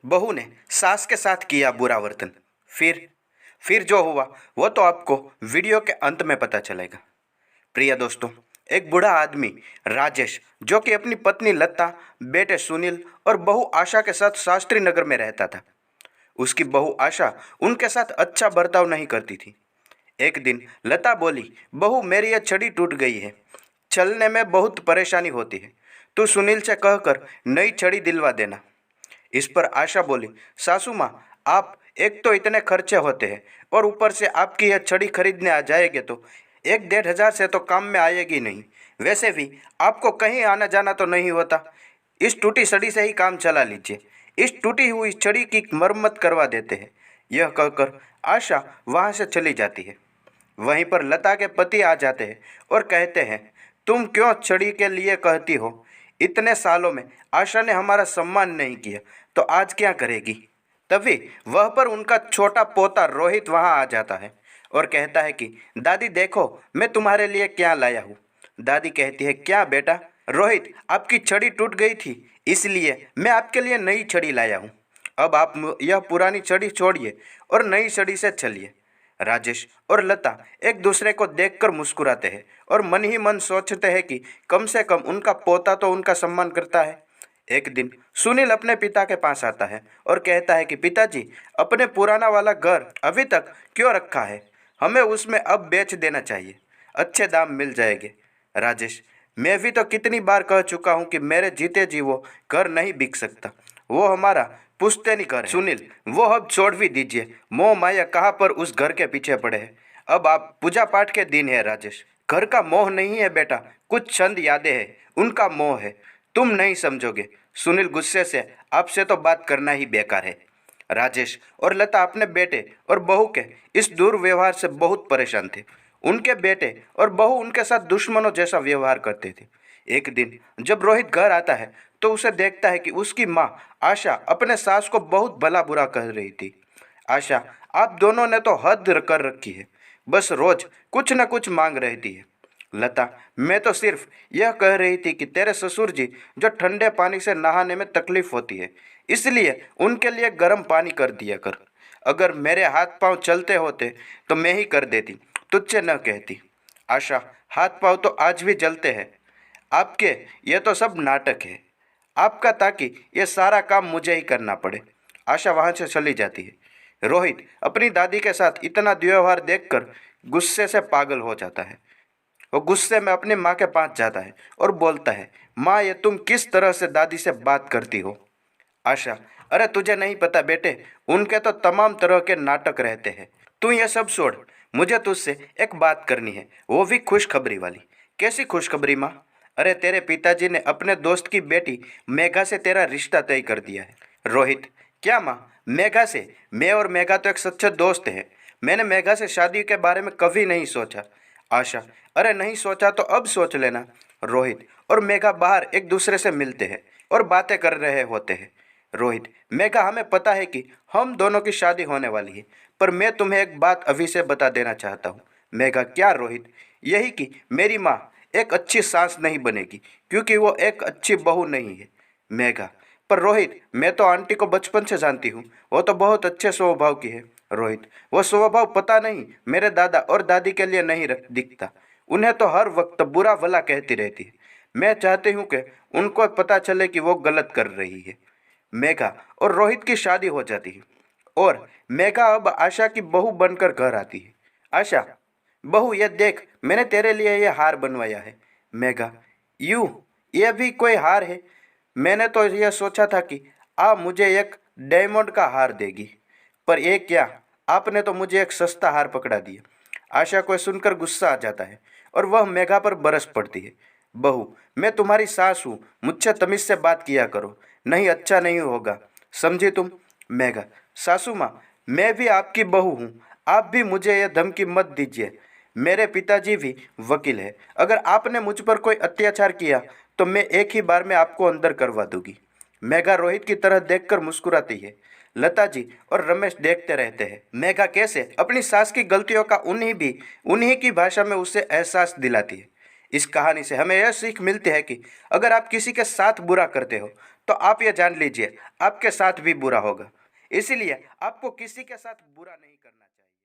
बहू ने सास के साथ किया बुरा वर्तन। फिर जो हुआ वो तो आपको वीडियो के अंत में पता चलेगा। प्रिय दोस्तों, एक बूढ़ा आदमी राजेश, जो कि अपनी पत्नी लता, बेटे सुनील और बहू आशा के साथ शास्त्री नगर में रहता था। उसकी बहू आशा उनके साथ अच्छा बर्ताव नहीं करती थी। एक दिन लता बोली, बहू मेरी यह छड़ी टूट गई है, चलने में बहुत परेशानी होती है, तू सुनील से कहकर नई छड़ी दिलवा देना। इस पर आशा बोली, सासू माँ, आप एक तो इतने खर्चे होते हैं और ऊपर से आपकी यह छड़ी खरीदने आ जाएंगे तो 1-1.5 हज़ार से तो काम में आएगी नहीं। वैसे भी आपको कहीं आना जाना तो नहीं होता, इस टूटी छड़ी से ही काम चला लीजिए, इस टूटी हुई छड़ी की मरम्मत करवा देते हैं। यह कहकर आशा वहाँ से चली जाती है। वहीं पर लता के पति आ जाते हैं और कहते हैं, तुम क्यों छड़ी के लिए कहती हो? इतने सालों में आशा ने हमारा सम्मान नहीं किया तो आज क्या करेगी? तभी वह पर उनका छोटा पोता रोहित वहां आ जाता है और कहता है कि दादी देखो, मैं तुम्हारे लिए क्या लाया हूँ। दादी कहती है, क्या बेटा? रोहित, आपकी छड़ी टूट गई थी, इसलिए मैं आपके लिए नई छड़ी लाया हूँ। अब आप यह पुरानी छड़ी छोड़िए और नई छड़ी से चलिए। राजेश और लता एक दूसरे को देखकर मुस्कुराते हैं और मन ही मन सोचते हैं कि कम से कम उनका पोता तो उनका सम्मान करता है। एक दिन सुनील अपने पिता के पास आता है और कहता है कि पिताजी, अपने पुराना वाला घर अभी तक क्यों रखा है? हमें उसमें अब बेच देना चाहिए, अच्छे दाम मिल जाएंगे। राजेश, मैं भी तो कितनी बार कह चुका हूँ कि मेरे जीते जी वो घर नहीं बिक सकता, वो हमारा पुश्तैनी घर है। सुनील, वो अब छोड़ भी दीजिए, मोह माया कहाँ पर उस घर के पीछे पड़े हैं। अब आप पूजा पाठ के दिन है राजेश, घर का मोह नहीं है बेटा, कुछ चंद यादें हैं, उनका मोह है, तुम नहीं समझोगे। सुनील गुस्से से, आपसे तो बात करना ही बेकार है। राजेश और लता अपने बेटे और बहू के इस दुर्व्यवहार से बहुत परेशान थे। उनके बेटे और बहू उनके साथ दुश्मनों जैसा व्यवहार करते थे। एक दिन जब रोहित घर आता है तो उसे देखता है कि उसकी माँ आशा अपने सास को बहुत भला बुरा कह रही थी। आशा, आप दोनों ने तो हद कर रखी है, बस रोज कुछ न कुछ मांग रहती है। लता, मैं तो सिर्फ यह कह रही थी कि तेरे ससुर जी जो ठंडे पानी से नहाने में तकलीफ होती है, इसलिए उनके लिए गर्म पानी कर दिया कर। अगर मेरे हाथ पांव चलते होते तो मैं ही कर देती, तुझसे न कहती। आशा, हाथ पांव तो आज भी जलते हैं आपके, ये तो सब नाटक है आपका, ताकि ये सारा काम मुझे ही करना पड़े। आशा वहाँ से चली जाती है। रोहित अपनी दादी के साथ इतना दुर्व्यवहार देखकर गुस्से से पागल हो जाता है। वो गुस्से में अपनी माँ के पास जाता है और बोलता है, माँ, ये तुम किस तरह से दादी से बात करती हो? आशा, अरे तुझे नहीं पता बेटे, उनके तो तमाम तरह के नाटक रहते हैं, तू ये सब छोड़, मुझे तुझसे एक बात करनी है, वो भी खुशखबरी वाली। कैसी खुशखबरी माँ? अरे तेरे पिताजी ने अपने दोस्त की बेटी मेघा से तेरा रिश्ता तय कर दिया है। रोहित, क्या माँ, मेघा से? मैं और मेघा तो एक सच्चे दोस्त हैं, मैंने मेघा से शादी के बारे में कभी नहीं सोचा। आशा, अरे नहीं सोचा तो अब सोच लेना। रोहित और मेघा बाहर एक दूसरे से मिलते हैं और बातें कर रहे होते हैं। रोहित, मेघा, हमें पता है कि हम दोनों की शादी होने वाली है, पर मैं तुम्हें एक बात अभी से बता देना चाहता हूँ। मेघा, क्या रोहित? यही कि मेरी माँ एक अच्छी सास नहीं बनेगी क्योंकि वो एक अच्छी बहू नहीं है। मेघा, पर रोहित, मैं तो आंटी को बचपन से जानती हूँ, वो तो बहुत अच्छे स्वभाव की है। रोहित, वो स्वभाव पता नहीं मेरे दादा और दादी के लिए नहीं दिखता, उन्हें तो हर वक्त बुरा भला कहती रहती है। मैं चाहती हूँ कि उनको पता चले कि वो गलत कर रही है। मेघा और रोहित की शादी हो जाती है और मेघा अब आशा की बहू बनकर घर आती है। आशा, बहू, ये देख, मैंने तेरे लिए ये हार बनवाया है। मेघा, यू, ये भी कोई हार है? मैंने तो यह सोचा था कि आप मुझे एक डायमंड का हार देगी, पर ये क्या, आपने तो मुझे एक सस्ता हार पकड़ा दिया। आशा को सुनकर गुस्सा आ जाता है और वह मेघा पर बरस पड़ती है। बहू, मैं तुम्हारी सास हूँ, मुझसे तमीज से बात किया करो, नहीं अच्छा नहीं होगा, समझी तुम? मेघा, सासू माँ, मैं भी आपकी बहू हूँ, आप भी मुझे यह धमकी मत दीजिए, मेरे पिताजी भी वकील है, अगर आपने मुझ पर कोई अत्याचार किया तो मैं एक ही बार में आपको अंदर करवा दूंगी। मेघा रोहित की तरह देखकर मुस्कुराती है। लता जी और रमेश देखते रहते हैं मेघा कैसे अपनी सास की गलतियों का उन्हीं की भाषा में उसे एहसास दिलाती है। इस कहानी से हमें यह सीख मिलती है कि अगर आप किसी के साथ बुरा करते हो तो आप ये जान लीजिए आपके साथ भी बुरा होगा। इसीलिए आपको किसी के साथ बुरा नहीं करना चाहिए।